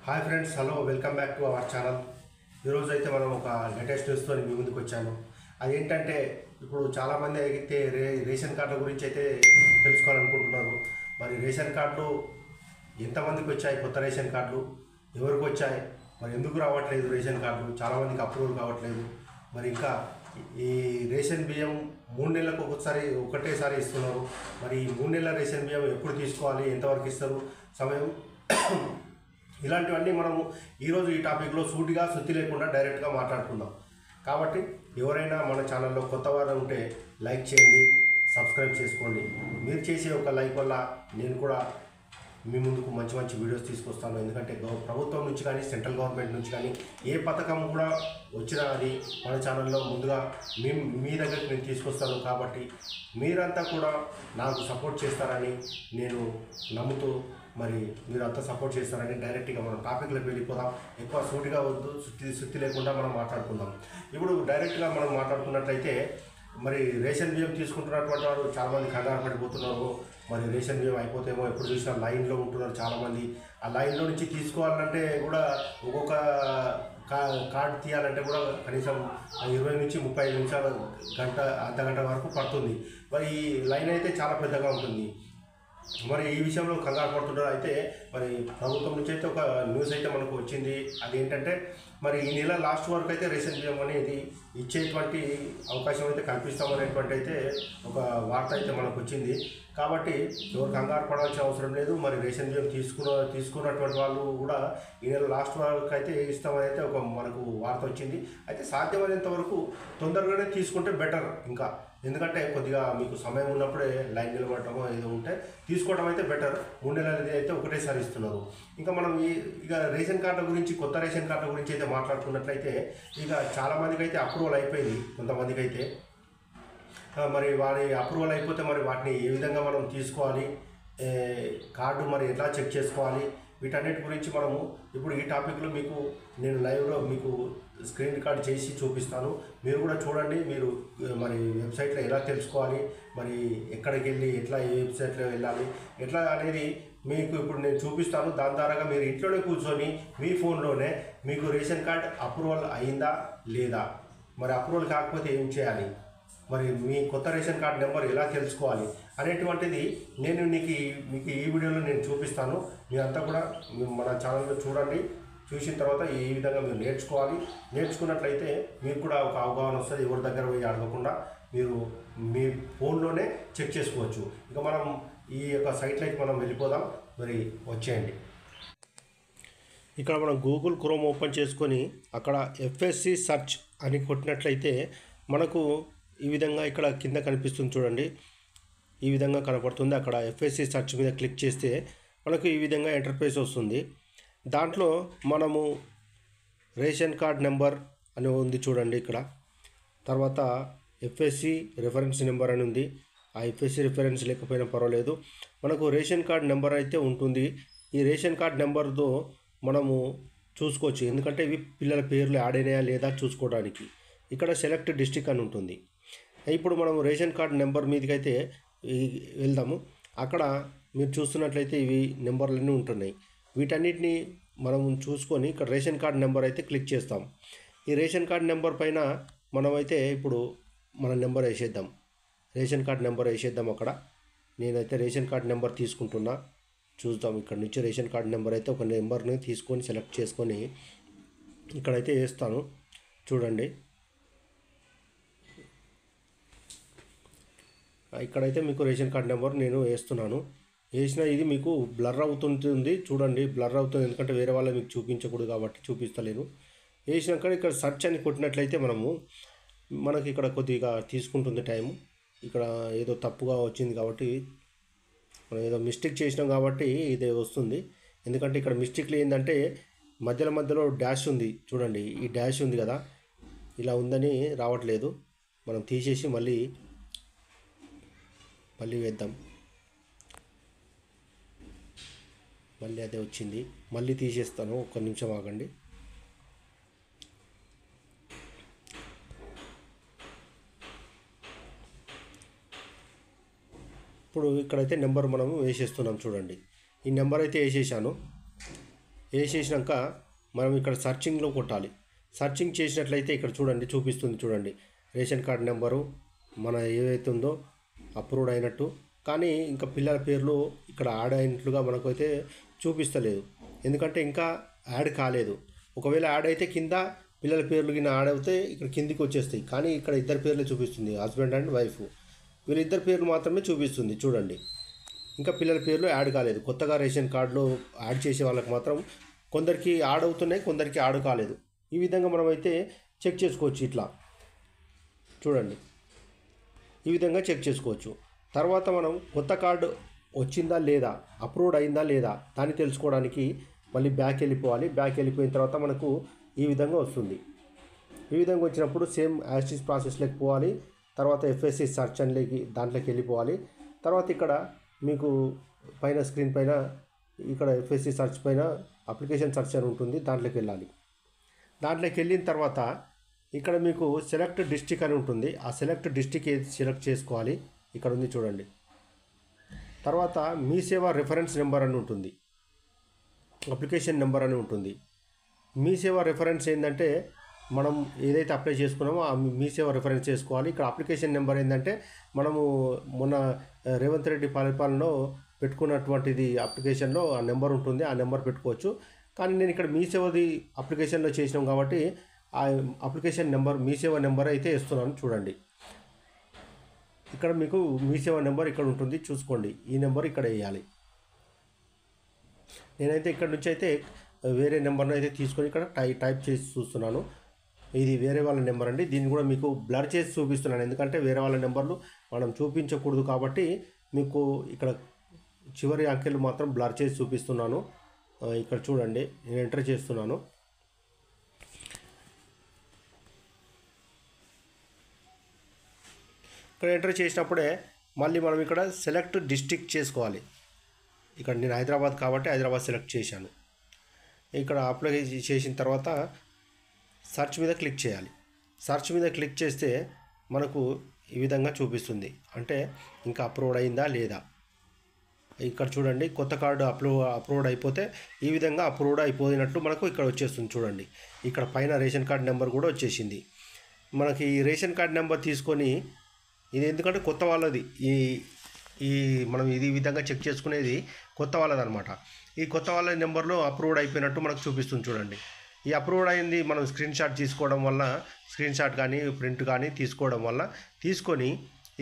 Hi friends, hello, welcome back to our channel. ఈరోజు అయితే మనం ఒక లేటెస్ట్ న్యూస్తో మీ ముందుకు వచ్చాను. అదేంటంటే ఇప్పుడు చాలామంది అయితే రేషన్ కార్డుల గురించి అయితే తెలుసుకోవాలనుకుంటున్నారు. మరి రేషన్ కార్డులు ఎంతమందికి వచ్చాయి, కొత్త రేషన్ కార్డులు ఎవరికి వచ్చాయి, మరి ఎందుకు రావట్లేదు రేషన్ కార్డులు, చాలామందికి అప్రూవల్ కావట్లేదు. మరి ఇంకా ఈ రేషన్ బియ్యం 3 నెలలకు ఒకటేసారి ఇస్తున్నారు. మరి ఈ 3 నెలల రేషన్ బియ్యం ఎప్పుడు తీసుకోవాలి, ఎంతవరకు ఇస్తారు, సమయం, ఇలాంటివన్నీ మనము ఈరోజు ఈ టాపిక్లో సూటిగా సుత్తి లేకుండా డైరెక్ట్గా మాట్లాడుకుందాం. కాబట్టి ఎవరైనా మన ఛానల్లో కొత్త వారు ఉంటే లైక్ చేయండి, సబ్స్క్రైబ్ చేసుకోండి. మీరు చేసే ఒక లైక్ వల్ల నేను కూడా మీ ముందుకు మంచి మంచి వీడియోస్ తీసుకొస్తాను. ఎందుకంటే ప్రభుత్వం నుంచి కానీ సెంట్రల్ గవర్నమెంట్ నుంచి కానీ ఏ పథకం కూడా వచ్చినా అది మన ఛానల్లో ముందుగా మీ దగ్గరికి నేను తీసుకొస్తాను. కాబట్టి మీరంతా కూడా నాకు సపోర్ట్ చేస్తారని నేను నమ్ముతూ, మరి మీరు అంతా సపోర్ట్ చేస్తారని డైరెక్ట్గా మనం టాపిక్లోకి వెళ్ళిపోదాం. ఎక్కువ సూటిగా వద్దు, సుత్తి లేకుండా మనం మాట్లాడుకుందాం. ఇప్పుడు డైరెక్ట్గా మనం మాట్లాడుకున్నట్లయితే, మరి రేషన్ బియ్యం తీసుకుంటున్నటువంటి వారు చాలామంది కంగారు పడిపోతున్నారు. మరి రేషన్ బియ్యం అయిపోతేమో ఎప్పుడు చూసినా లైన్లో ఉంటున్నారు చాలామంది. ఆ లైన్లో నుంచి తీసుకోవాలంటే కూడా ఒక్కొక్క కార్డు తీయాలంటే కూడా కనీసం 20 నుంచి 35 నిమిషాలు, అర్ధగంట వరకు పడుతుంది. మరి ఈ లైన్ అయితే చాలా పెద్దగా ఉంటుంది. మరి ఈ విషయంలో కంగారు పడుతుంటారు. అయితే మరి ప్రభుత్వం నుంచి అయితే ఒక న్యూస్ అయితే మనకు వచ్చింది. అదేంటంటే, మరి ఈ నెల లాస్ట్ వరకు అయితే రేషన్ బియ్యం అనేది ఇచ్చేటువంటి అవకాశం అయితే కల్పిస్తామనేటువంటి అయితే ఒక వార్త అయితే మనకు వచ్చింది. కాబట్టి ఎవరు కంగారు పడాల్సిన అవసరం లేదు. మరి రేషన్ బియ్యం తీసుకున్నటువంటి వాళ్ళు కూడా ఈ నెల లాస్ట్ వరకు అయితే ఇస్తామని అయితే ఒక మనకు వార్త వచ్చింది. అయితే సాధ్యమైనంత వరకు తొందరగానే తీసుకుంటే బెటర్. ఇంకా ఎందుకంటే కొద్దిగా మీకు సమయం ఉన్నప్పుడే లైన్ నిలబడటమో ఏదో ఉంటే తీసుకోవడం అయితే బెటర్. 3 నెలలది అయితే ఒకటేసారి ఇస్తున్నారు. ఇంకా మనం ఇక రేషన్ కార్డుల గురించి, కొత్త రేషన్ కార్డుల గురించి అయితే మాట్లాడుకున్నట్లయితే, ఇక చాలామందికి అయితే అప్రూవల్ అయిపోయింది. కొంతమందికి అయితే మరి వారి అప్రూవల్ అయిపోతే మరి వాటిని ఏ విధంగా మనం తీసుకోవాలి, కార్డు మరి ఎట్లా చెక్ చేసుకోవాలి, వీటన్నిటి గురించి మనము ఇప్పుడు ఈ టాపిక్లో మీకు నేను లైవ్లో మీకు స్క్రీన్ రికార్డ్ చేసి చూపిస్తాను. మీరు కూడా చూడండి. మీరు మరి వెబ్సైట్లో ఎలా తెలుసుకోవాలి, మరి ఎక్కడికి వెళ్ళి ఎట్లా, ఏ వెబ్సైట్లో వెళ్ళాలి, ఎట్లా అనేది మీకు ఇప్పుడు నేను చూపిస్తాను. దాని ద్వారాగా మీరు ఇంట్లోనే కూర్చొని మీ ఫోన్లోనే మీకు రేషన్ కార్డ్ అప్రూవల్ అయిందా లేదా, మరి అప్రూవల్ కాకపోతే ఏం చేయాలి, మరి మీ కొత్త రేషన్ కార్డ్ నెంబర్ ఎలా తెలుసుకోవాలి అనేటువంటిది నేను మీకు ఈ వీడియోలో నేను చూపిస్తాను. మీరంతా కూడా మన ఛానల్లో చూడండి. చూసిన తర్వాత ఈ విధంగా మీరు నేర్చుకున్నట్లయితే మీకు కూడా ఒక అవగాహన వస్తుంది. ఎవరి దగ్గర పోయి అడగకుండా మీరు మీ ఫోన్లోనే చెక్ చేసుకోవచ్చు. ఇక మనం ఈ యొక్క సైట్లోకి మనం వెళ్ళిపోదాం. మరి వచ్చేయండి. ఇక్కడ మనం గూగుల్ క్రోమ్ ఓపెన్ చేసుకొని అక్కడ ఎఫ్ఎస్సి సెర్చ్ అని కొట్టినట్లయితే మనకు ఈ విధంగా ఇక్కడ కింద కనిపిస్తుంది చూడండి. ఈ విధంగా కనపడుతుంది. అక్కడ ఎఫ్ఎస్సి సెర్చ్ మీద క్లిక్ చేస్తే మనకు ఈ విధంగా ఇంటర్ఫేస్ వస్తుంది. దాంట్లో మనము రేషన్ కార్డ్ నెంబర్ అని ఉంది చూడండి ఇక్కడ. తర్వాత ఎఫ్ఎస్సి రిఫరెన్స్ నెంబర్ అని ఉంది. ఆ ఎఫ్ఎస్సి రిఫరెన్స్ లేకపోయినా పర్వాలేదు, మనకు రేషన్ కార్డ్ నెంబర్ అయితే ఉంటుంది. ఈ రేషన్ కార్డ్ నెంబర్తో మనము చూసుకోవచ్చు. ఎందుకంటే ఇవి పిల్లల పేర్లు యాడ్ అయినాయా లేదా చూసుకోవడానికి. ఇక్కడ సెలెక్ట్ డిస్ట్రిక్ట్ అని ఉంటుంది. ఇప్పుడు మనం రేషన్ కార్డ్ నెంబర్ మీదకైతే వెళ్దాము. అక్కడ మీరు చూస్తున్నట్లయితే ఇవి నెంబర్లన్నీ ఉంటున్నాయి. వీటన్నిటిని మనం చూసుకొని ఇక్కడ రేషన్ కార్డ్ నెంబర్ అయితే క్లిక్ చేస్తాం. ఈ రేషన్ కార్డ్ నెంబర్ పైన మనమైతే ఇప్పుడు మన నెంబర్ వేసేద్దాం. రేషన్ కార్డ్ నెంబర్ వేసేద్దాం. అక్కడ నేనైతే రేషన్ కార్డ్ నెంబర్ తీసుకుంటున్నా. చూద్దాం. ఇక్కడ నుంచి రేషన్ కార్డ్ నెంబర్ అయితే ఒక నెంబర్ని తీసుకొని సెలెక్ట్ చేసుకొని ఇక్కడైతే వేస్తాను. చూడండి, ఇక్కడైతే మీకు రేషన్ కార్డ్ నెంబర్ నేను వేస్తున్నాను. వేసిన ఇది మీకు బ్లర్ అవుతుంటుంది. చూడండి, బ్లర్ అవుతుంది. ఎందుకంటే వేరే వాళ్ళ మీకు చూపించకూడదు కాబట్టి చూపిస్తలేను. వేసినాక ఇక్కడ సెర్చ్ అని కొట్టినట్లయితే మనకి ఇక్కడ కొద్దిగా తీసుకుంటుంది టైము. ఇక్కడ ఏదో తప్పుగా వచ్చింది కాబట్టి, మనం ఏదో మిస్టేక్ చేసినాం కాబట్టి ఇది వస్తుంది. ఎందుకంటే ఇక్కడ మిస్టేక్లు ఏంటంటే మధ్యలో డాష్ ఉంది చూడండి. ఈ డాష్ ఉంది కదా, ఇలా ఉందని రావట్లేదు. మనం తీసేసి మళ్ళీ వేద్దాం. మళ్ళీ అదే వచ్చింది. మళ్ళీ తీసేస్తాను. ఒక్క నిమిషం ఆగండి. ఇప్పుడు ఇక్కడైతే నెంబర్ మనము వేసేస్తున్నాం చూడండి. ఈ నెంబర్ అయితే వేసేసాను. వేసేసినాక మనం ఇక్కడ సర్చింగ్లో కొట్టాలి. సర్చింగ్ చేసినట్లయితే ఇక్కడ చూడండి చూపిస్తుంది, చూడండి రేషన్ కార్డ్ నెంబరు మన ఏదైతే ఉందో అప్రూవ్డ్ అయినట్టు. కానీ ఇంకా పిల్లల పేర్లు ఇక్కడ యాడ్ అయినట్లుగా మనకైతే చూపిస్తలేదు, ఎందుకంటే ఇంకా యాడ్ కాలేదు. ఒకవేళ యాడ్ అయితే కింద పిల్లల పేర్లు కింద యాడ్ అవుతే ఇక్కడ కిందికి వచ్చేస్తాయి. కానీ ఇక్కడ ఇద్దరు పేర్లే చూపిస్తుంది, హస్బెండ్ అండ్ వైఫ్, వీళ్ళిద్దరు పేర్లు మాత్రమే చూపిస్తుంది. చూడండి ఇంకా పిల్లల పేర్లు యాడ్ కాలేదు. కొత్తగా రేషన్ కార్డులో యాడ్ చేసే వాళ్ళకి మాత్రం కొందరికి యాడ్ అవుతున్నాయి, కొందరికి యాడ్ కాలేదు. ఈ విధంగా మనమైతే చెక్ చేసుకోవచ్చు. ఇట్లా చూడండి, ఈ విధంగా చెక్ చేసుకోవచ్చు. తర్వాత మనం కొత్త కార్డు వచ్చిందా లేదా, అప్రూవ్డ్ అయిందా లేదా దాన్ని తెలుసుకోవడానికి మళ్ళీ బ్యాక్ వెళ్ళిపోవాలి. బ్యాక్ వెళ్ళిపోయిన తర్వాత మనకు ఈ విధంగా వస్తుంది. ఈ విధంగా వచ్చినప్పుడు సేమ్ యాస్టిస్ ప్రాసెస్లోకి పోవాలి. తర్వాత ఎఫ్ఎస్సి సర్చ్ అనేకి దాంట్లోకి వెళ్ళిపోవాలి. తర్వాత ఇక్కడ మీకు పైన స్క్రీన్ పైన ఇక్కడ ఎఫ్ఎస్సి సర్చ్ పైన అప్లికేషన్ సర్చ్ అని ఉంటుంది, దాంట్లోకి వెళ్ళాలి. దాంట్లోకి వెళ్ళిన తర్వాత ఇక్కడ మీకు సెలెక్ట్ డిస్ట్రిక్ట్ అని ఉంటుంది. ఆ సెలెక్ట్ డిస్ట్రిక్ట్ ఏది సెలెక్ట్ చేసుకోవాలి, ఇక్కడ ఉంది చూడండి. తర్వాత మీ సేవ రెఫరెన్స్ నెంబర్ అని ఉంటుంది, అప్లికేషన్ నెంబర్ అని ఉంటుంది. మీ సేవ రెఫరెన్స్ ఏంటంటే మనం ఏదైతే అప్లై చేసుకున్నామో ఆ మీ సేవ రెఫరెన్స్ చేసుకోవాలి. ఇక్కడ అప్లికేషన్ నెంబర్ ఏంటంటే మనము మొన్న రేవంత్ రెడ్డి పరిపాలనలో పెట్టుకున్నటువంటిది అప్లికేషన్లో ఆ నెంబర్ ఉంటుంది, ఆ నెంబర్ పెట్టుకోవచ్చు. కానీ నేను ఇక్కడ మీ సేవది అప్లికేషన్లో చేసినాం కాబట్టి ఆ అప్లికేషన్ నెంబర్ మీ సేవ నెంబర్ అయితే ఇస్తున్నాను. చూడండి ఇక్కడ మీకు మీ సేవ నెంబర్ ఇక్కడ ఉంటుంది, చూసుకోండి. ఈ నెంబర్ ఇక్కడ వేయాలి. నేనైతే ఇక్కడ నుంచి అయితే వేరే నెంబర్ని అయితే తీసుకొని ఇక్కడ టైప్ చేసి చూస్తున్నాను. ఇది వేరే వాళ్ళ నెంబర్ అండి. దీన్ని కూడా మీకు బ్లర్ చేసి చూపిస్తున్నాను, ఎందుకంటే వేరే వాళ్ళ నెంబర్లు మనం చూపించకూడదు కాబట్టి మీకు ఇక్కడ చివరి అంకెలు మాత్రం బ్లర్ చేసి చూపిస్తున్నాను. ఇక్కడ చూడండి, నేను ఎంటర్ చేస్తున్నాను. ఇక్కడ ఎంటర్ చేసినప్పుడే మళ్ళీ మనం ఇక్కడ సెలెక్ట్ డిస్ట్రిక్ట్ చేసుకోవాలి. ఇక్కడ నేను హైదరాబాద్ కాబట్టి హైదరాబాద్ సెలెక్ట్ చేశాను. ఇక్కడ అప్లై చేసిన తర్వాత సర్చ్ మీద క్లిక్ చేయాలి. సర్చ్ మీద క్లిక్ చేస్తే మనకు ఈ విధంగా చూపిస్తుంది, అంటే ఇంకా అప్రూవ్డ్ అయిందా లేదా. ఇక్కడ చూడండి, కొత్త కార్డు అప్రూవ్డ్ అయిపోతే ఈ విధంగా అప్రూవ్డ్ అయిపోయినట్లు మనకు ఇక్కడ వచ్చేస్తుంది. చూడండి ఇక్కడ పైన రేషన్ కార్డ్ నెంబర్ కూడా వచ్చేసింది. మనకి ఈ రేషన్ కార్డ్ నెంబర్ తీసుకొని ఇది ఎందుకంటే కొత్త వాళ్ళది ఈ మనం ఇది విధంగా చెక్ చేసుకునేది కొత్త వాళ్ళది అనమాట. ఈ కొత్త వాళ్ళ నెంబర్లో అప్రూవ్డ్ అయిపోయినట్టు మనకు చూపిస్తుంది. చూడండి ఈ అప్రూవ్డ్ అయింది మనం స్క్రీన్ షాట్ తీసుకోవడం వల్ల, స్క్రీన్ షాట్ కానీ ప్రింట్ కానీ తీసుకోవడం వల్ల తీసుకొని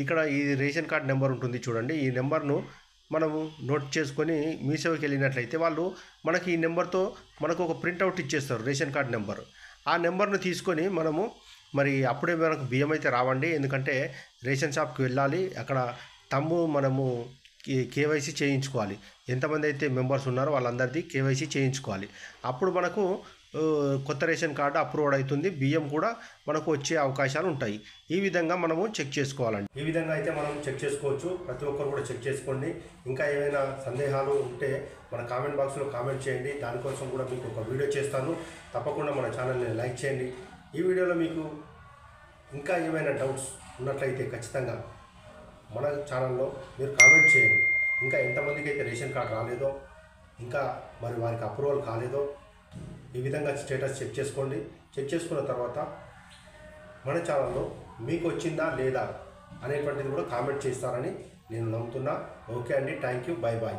ఇక్కడ ఈ రేషన్ కార్డ్ నెంబర్ ఉంటుంది చూడండి. ఈ నెంబర్ను మనము నోట్ చేసుకొని మీ సేవకి వెళ్ళినట్లయితే వాళ్ళు మనకి ఈ నెంబర్తో మనకు ఒక ప్రింట్అవుట్ ఇచ్చేస్తారు, రేషన్ కార్డ్ నెంబర్. ఆ నెంబర్ను తీసుకొని మనము మరి అప్పుడే మనకు బియ్యం అయితే రావండి, ఎందుకంటే రేషన్ షాప్కి వెళ్ళాలి, అక్కడ తమ్ము మనము కేవైసీ చేయించుకోవాలి. ఎంతమంది అయితే మెంబర్స్ ఉన్నారో వాళ్ళందరిది కేవైసీ చేయించుకోవాలి. అప్పుడు మనకు కొత్త రేషన్ కార్డు అప్రూవ్డ్ అవుతుంది, బియ్యం కూడా మనకు వచ్చే అవకాశాలు ఉంటాయి. ఈ విధంగా మనము చెక్ చేసుకోవాలండి. ఈ విధంగా అయితే మనం చెక్ చేసుకోవచ్చు. ప్రతి ఒక్కరు కూడా చెక్ చేసుకోండి. ఇంకా ఏమైనా సందేహాలు ఉంటే మన కామెంట్ బాక్స్లో కామెంట్ చేయండి, దానికోసం కూడా మీకు ఒక వీడియో చేస్తాను. తప్పకుండా మన ఛానల్ని లైక్ చేయండి. ఈ వీడియోలో మీకు ఇంకా ఏమైనా డౌట్స్ ఉన్నట్లయితే ఖచ్చితంగా మన ఛానల్లో మీరు కామెంట్ చేయండి. ఇంకా ఎంతమందికి అయితే రేషన్ కార్డు రాలేదో, ఇంకా మరి వారికి అప్రూవల్ కాలేదో ఈ విధంగా స్టేటస్ చెక్ చేసుకోండి. చెక్ చేసుకున్న తర్వాత మన ఛానల్లో మీకు వచ్చిందా లేదా అనేటువంటిది కూడా కామెంట్ చేస్తారని నేను నమ్ముతున్నా. ఓకే అండి, థ్యాంక్ యూ, బై బాయ్.